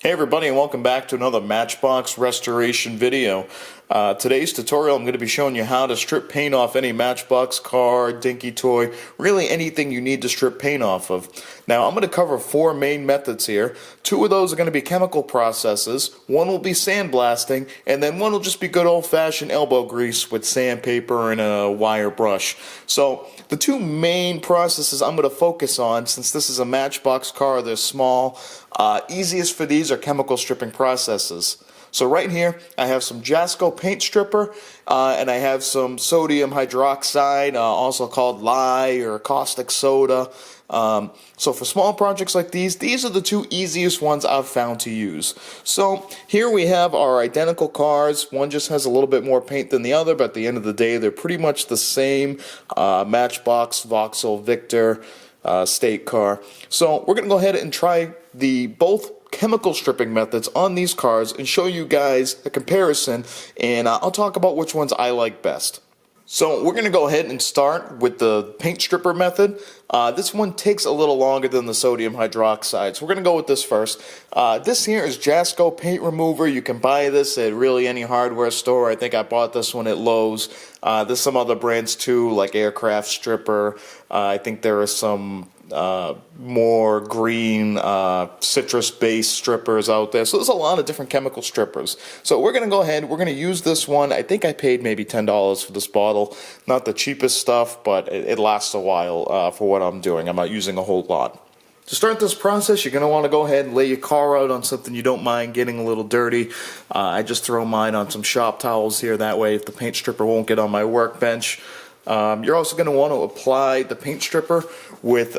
Hey everybody, and welcome back to another Matchbox Restoration video. Today's tutorial I'm going to be showing you how to strip paint off any Matchbox car, dinky toy, really anything you need to strip paint off of. Now I'm going to cover four main methods here. Two of those are going to be chemical processes, one will be sandblasting, and then one will just be good old-fashioned elbow grease with sandpaper and a wire brush. So the two main processes I'm going to focus on, since this is a Matchbox car, they're small, easiest for these are chemical stripping processes. So right here I have some Jasco paint stripper and I have some sodium hydroxide, also called lye or caustic soda. So for small projects like these are the two easiest ones I've found to use. So here we have our identical cars. One just has a little bit more paint than the other, but at the end of the day they're pretty much the same Matchbox, Vauxhall, Victor, state car. So we're going to go ahead and try both chemical stripping methods on these cars and show you guys a comparison, and I'll talk about which ones I like best. So we're going to go ahead and start with the paint stripper method. This one takes a little longer than the sodium hydroxide, so we're going to go with this first. This here is Jasco paint remover. You can buy this at really any hardware store. I think I bought this one at Lowe's. There's some other brands too, like Aircraft Stripper. I think there are some more green citrus-based strippers out there. So there's a lot of different chemical strippers. So we're going to go ahead, we're going to use this one. I think I paid maybe $10 for this bottle. Not the cheapest stuff, but it lasts a while for what I'm doing. I'm not using a whole lot. To start this process, you're going to want to go ahead and lay your car out on something you don't mind getting a little dirty. I just throw mine on some shop towels here. That way if the paint stripper won't get on my workbench. You're also going to want to apply the paint stripper with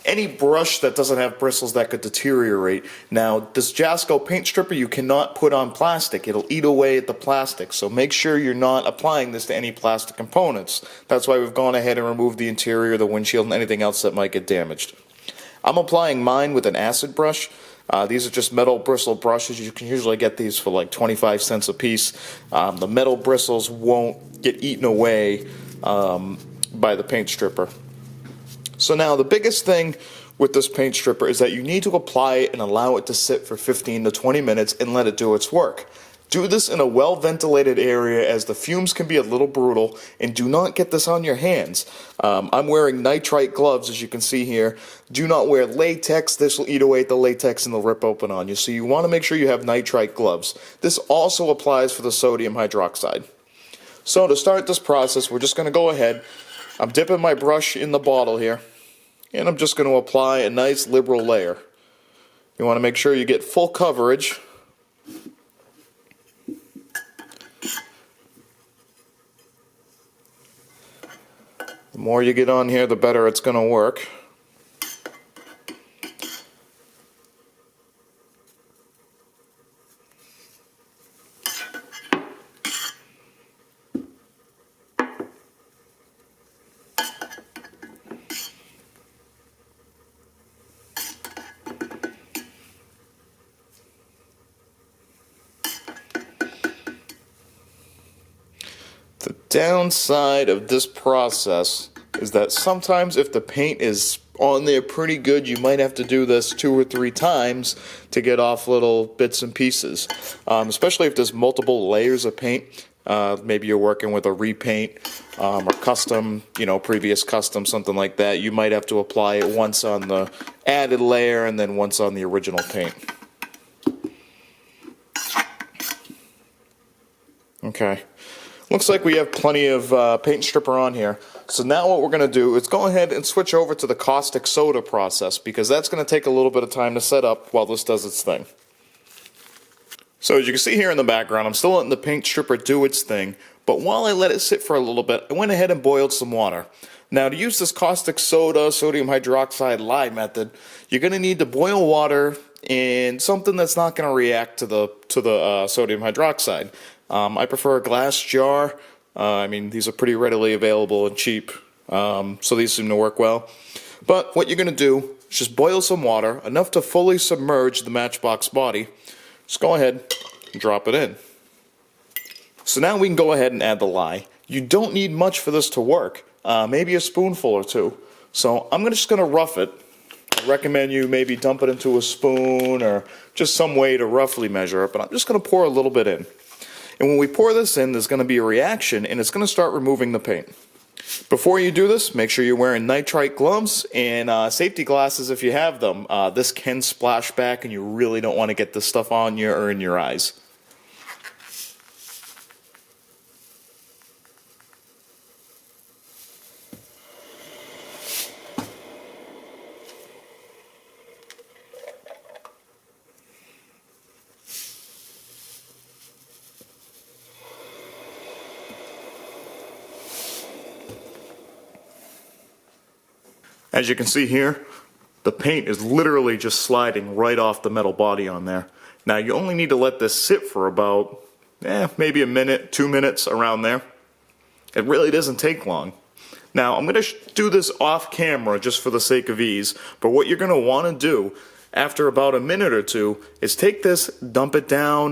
any brush that doesn't have bristles that could deteriorate. Now, this Jasco paint stripper you cannot put on plastic. It'll eat away at the plastic, so make sure you're not applying this to any plastic components. That's why we've gone ahead and removed the interior, the windshield, and anything else that might get damaged. I'm applying mine with an acid brush. These are just metal bristle brushes. You can usually get these for like 25 cents a piece. The metal bristles won't get eaten away by the paint stripper. So now the biggest thing with this paint stripper is that you need to apply it and allow it to sit for 15 to 20 minutes and let it do its work. Do this in a well-ventilated area, as the fumes can be a little brutal, and do not get this on your hands. I'm wearing nitrite gloves, as you can see here. Do not wear latex. This will eat away at the latex and they'll rip open on you. So you want to make sure you have nitrite gloves. This also applies for the sodium hydroxide. So to start this process, we're just going to go ahead. I'm dipping my brush in the bottle here, and I'm just going to apply a nice liberal layer. You want to make sure you get full coverage. The more you get on here, the better it's going to work. The downside of this process is that sometimes if the paint is on there pretty good, you might have to do this 2 or 3 times to get off little bits and pieces. Especially if there's multiple layers of paint. Maybe you're working with a repaint or custom, previous custom, something like that. You might have to apply it once on the added layer and then once on the original paint. Okay. Looks like we have plenty of paint stripper on here. So now what we're going to do is go ahead and switch over to the caustic soda process, because that's going to take a little bit of time to set up while this does its thing. So as you can see here in the background, I'm still letting the paint stripper do its thing, but while I let it sit for a little bit, I went ahead and boiled some water. Now to use this caustic soda, sodium hydroxide lye method, you're going to need to boil water in something that's not going to react to the sodium hydroxide. I prefer a glass jar. These are pretty readily available and cheap, so these seem to work well. But what you're going to do is just boil some water, enough to fully submerge the Matchbox body. Just go ahead and drop it in. So now we can go ahead and add the lye. You don't need much for this to work, maybe a spoonful or two. So I'm just going to rough it a I'd recommend you maybe dump it into a spoon or just some way to roughly measure it, but I'm just going to pour a little bit in. And when we pour this in, there's going to be a reaction and it's going to start removing the paint. Before you do this, make sure you're wearing nitrite gloves and safety glasses if you have them. This can splash back and you really don't want to get this stuff on you or in your eyes. As you can see here, the paint is literally just sliding right off the metal body on there. Now you only need to let this sit for about, maybe a minute, 2 minutes, around there. It really doesn't take long. Now I'm going to do this off camera just for the sake of ease, but what you're going to want to do after about a minute or two is take this, dump it down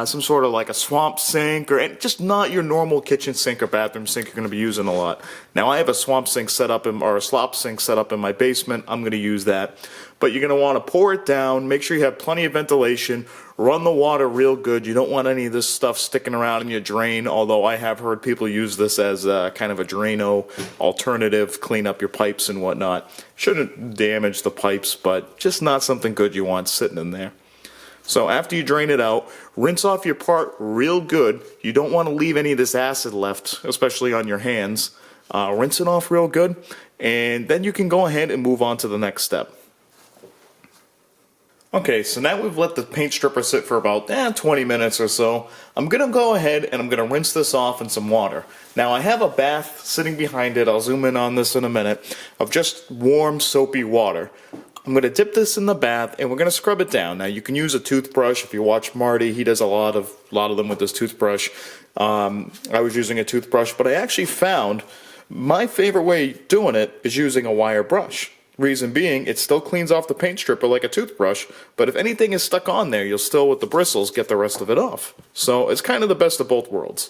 some sort of like a swamp sink, or just not your normal kitchen sink or bathroom sink you're going to be using a lot. Now I have a swamp sink set up or a slop sink set up in my basement. I'm going to use that. But you're going to want to pour it down, make sure you have plenty of ventilation, run the water real good. You don't want any of this stuff sticking around in your drain, although I have heard people use this as kind of a Drano alternative, clean up your pipes and whatnot. Shouldn't damage the pipes, but just not something good you want sitting in there. So after you drain it out, rinse off your part real good. You don't want to leave any of this acid left, especially on your hands. Rinse it off real good, and then you can go ahead and move on to the next step. Okay, so now we've let the paint stripper sit for about 20 minutes or so. I'm going to go ahead and I'm going to rinse this off in some water. Now I have a bath sitting behind it, I'll zoom in on this in a minute, of just warm soapy water. I'm going to dip this in the bath and we're going to scrub it down. Now you can use a toothbrush. If you watch Marty, he does a lot of them with his toothbrush. I was using a toothbrush, but I actually found my favorite way of doing it is using a wire brush. Reason being, it still cleans off the paint stripper like a toothbrush, but if anything is stuck on there, you'll still, with the bristles, get the rest of it off. So it's kind of the best of both worlds.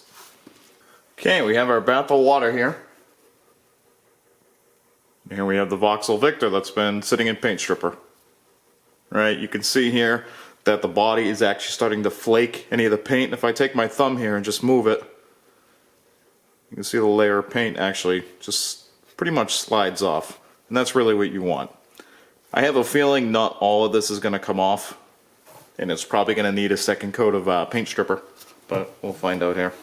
Okay, we have our bath of water here. Here we have the Vauxhall Victor that's been sitting in paint stripper. Right, you can see here that the body is actually starting to flake any of the paint. If I take my thumb here and just move it, you can see the layer of paint actually just pretty much slides off. And that's really what you want. I have a feeling not all of this is going to come off, and it's probably going to need a second coat of paint stripper, but we'll find out here.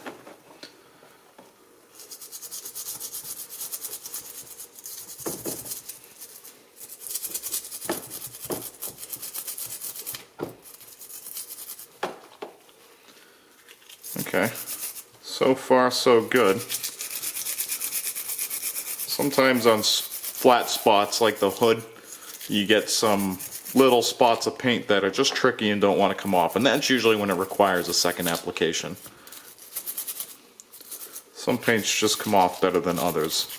Okay, so far so good. Sometimes on flat spots like the hood, you get some little spots of paint that are just tricky and don't want to come off, and that's usually when it requires a second application. Some paints just come off better than others.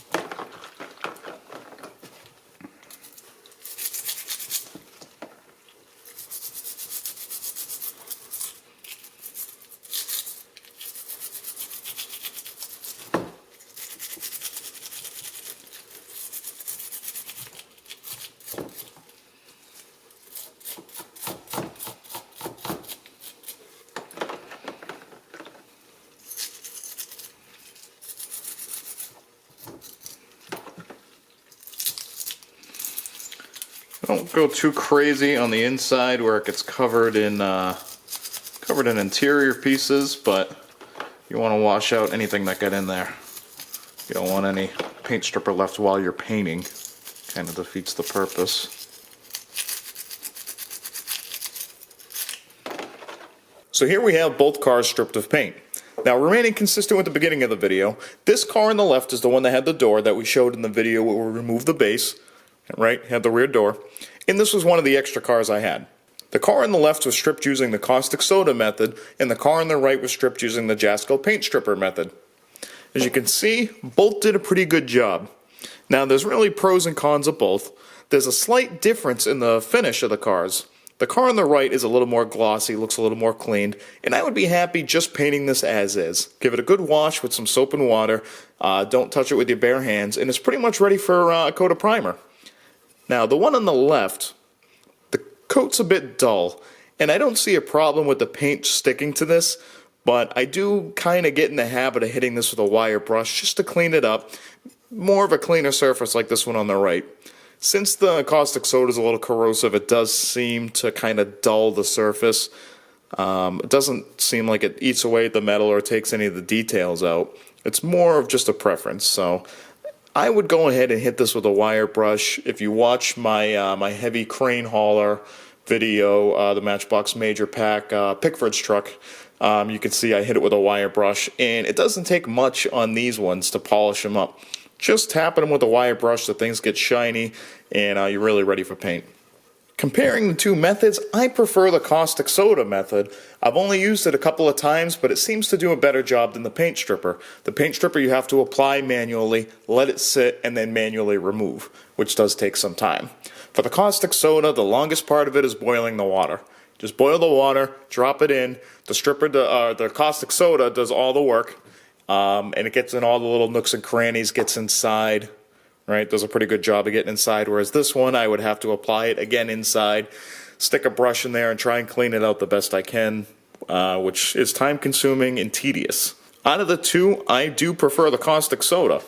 Don't go too crazy on the inside where it gets covered in interior pieces, but you want to wash out anything that got in there. You don't want any paint stripper left while you're painting. Kind of defeats the purpose. So here we have both cars stripped of paint. Now, remaining consistent with the beginning of the video, this car on the left is the one that had the door that we showed in the video where we removed the base. Right, had the rear door, and this was one of the extra cars I had. The car on the left was stripped using the Caustic Soda method, and the car on the right was stripped using the Jasco paint stripper method. As you can see, both did a pretty good job. Now, there's really pros and cons of both. There's a slight difference in the finish of the cars. The car on the right is a little more glossy, looks a little more cleaned, and I would be happy just painting this as is. Give it a good wash with some soap and water, don't touch it with your bare hands, and it's pretty much ready for a coat of primer. Now, the one on the left, the coat's a bit dull, and I don't see a problem with the paint sticking to this, but I do kind of get in the habit of hitting this with a wire brush just to clean it up. More of a cleaner surface like this one on the right. Since the caustic soda is a little corrosive, it does seem to kind of dull the surface. It doesn't seem like it eats away at the metal or takes any of the details out. It's more of just a preference, so I would go ahead and hit this with a wire brush. If you watch my my heavy crane hauler video, the Matchbox Major Pack Pickford's truck, you can see I hit it with a wire brush, and it doesn't take much on these ones to polish them up. Just tapping them with a wire brush so things get shiny, and you're really ready for paint. Comparing the two methods, I prefer the caustic soda method. I've only used it a couple of times, but it seems to do a better job than the paint stripper. The paint stripper you have to apply manually, let it sit, and then manually remove, which does take some time. For the caustic soda, the longest part of it is boiling the water. Just boil the water, drop it in. The stripper, the caustic soda does all the work, and it gets in all the little nooks and crannies, gets inside. Right, does a pretty good job of getting inside, whereas this one I would have to apply it again inside, stick a brush in there and try and clean it out the best I can, which is time consuming and tedious. Out of the two, I do prefer the caustic soda.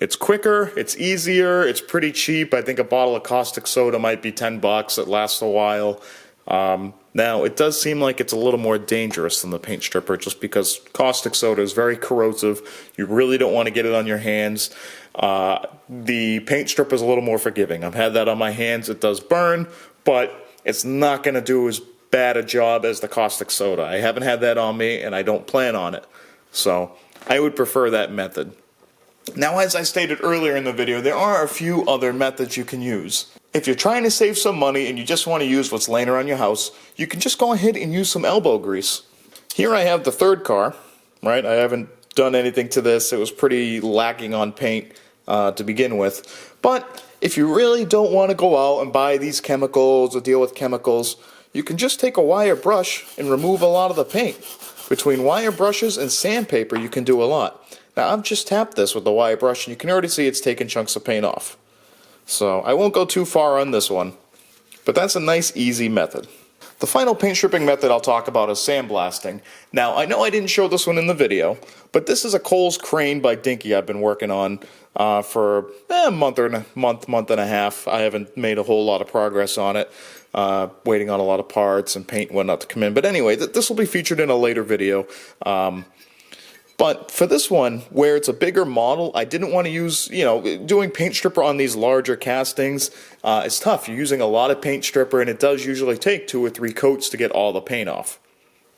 It's quicker, it's easier, it's pretty cheap. I think a bottle of caustic soda might be $10. It lasts a while. Now, it does seem like it's a little more dangerous than the paint stripper just because caustic soda is very corrosive. You really don't want to get it on your hands. The paint stripper is a little more forgiving. I've had that on my hands. It does burn, but it's not going to do as bad a job as the caustic soda. I haven't had that on me, and I don't plan on it. So I would prefer that method. Now, as I stated earlier in the video, there are a few other methods you can use. If you're trying to save some money and you just want to use what's laying around your house, you can just go ahead and use some elbow grease. Here I have the third car, right? I haven't done anything to this. It was pretty lacking on paint to begin with. But if you really don't want to go out and buy these chemicals or deal with chemicals, you can just take a wire brush and remove a lot of the paint. Between wire brushes and sandpaper, you can do a lot. Now, I've just tapped this with the wire brush, and you can already see it's taken chunks of paint off. So I won't go too far on this one, but that's a nice, easy method. The final paint stripping method I'll talk about is sandblasting. Now, I know I didn't show this one in the video, but this is a Kohl's crane by Dinky I've been working on for a month and a half. I haven't made a whole lot of progress on it, waiting on a lot of parts and paint and whatnot to come in. But anyway, this will be featured in a later video. But for this one, where it's a bigger model, I didn't want to use, doing paint stripper on these larger castings, it's tough. You're using a lot of paint stripper, and it does usually take 2 or 3 coats to get all the paint off.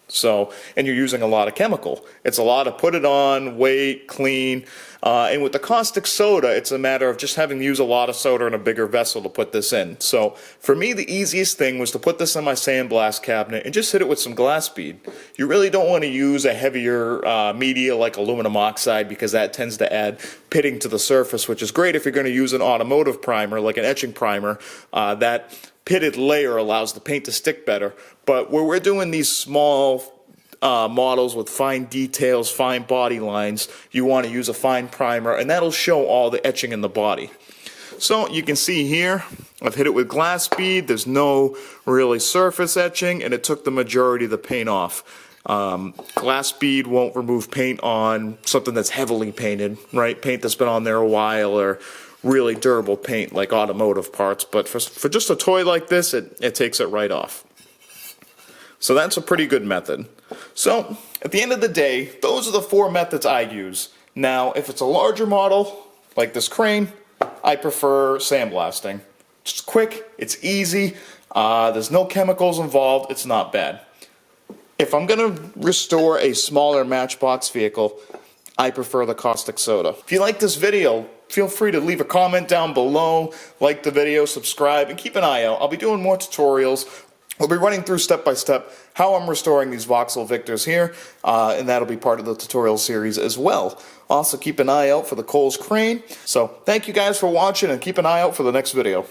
So, and you're using a lot of chemical. It's a lot of put it on, wait, clean, and with the caustic soda, it's a matter of just having to use a lot of soda in a bigger vessel to put this in. So, for me, the easiest thing was to put this in my sandblast cabinet and just hit it with some glass bead. You really don't want to use a heavier media like aluminum oxide because that tends to add pitting to the surface, which is great if you're going to use an automotive primer, like an etching primer. That pitted layer allows the paint to stick better. But where we're doing these small models with fine details, fine body lines, you want to use a fine primer, and that'll show all the etching in the body. So you can see here, I've hit it with glass bead. There's no really surface etching, and it took the majority of the paint off. Glass bead won't remove paint on something that's heavily painted, right? Paint that's been on there a while, or really durable paint like automotive parts, but for just a toy like this, it takes it right off. So that's a pretty good method. So at the end of the day, those are the 4 methods I use. Now, if it's a larger model like this crane, I prefer sandblasting. It's quick, it's easy, there's no chemicals involved, it's not bad. If I'm going to restore a smaller Matchbox vehicle, I prefer the caustic soda. If you like this video, feel free to leave a comment down below, like the video, subscribe, and keep an eye out. I'll be doing more tutorials. We'll be running through step by step how I'm restoring these vauxhall Victors here, and that'll be part of the tutorial series as well. Also keep an eye out for the Kohl's crane. So thank you guys for watching, and keep an eye out for the next video.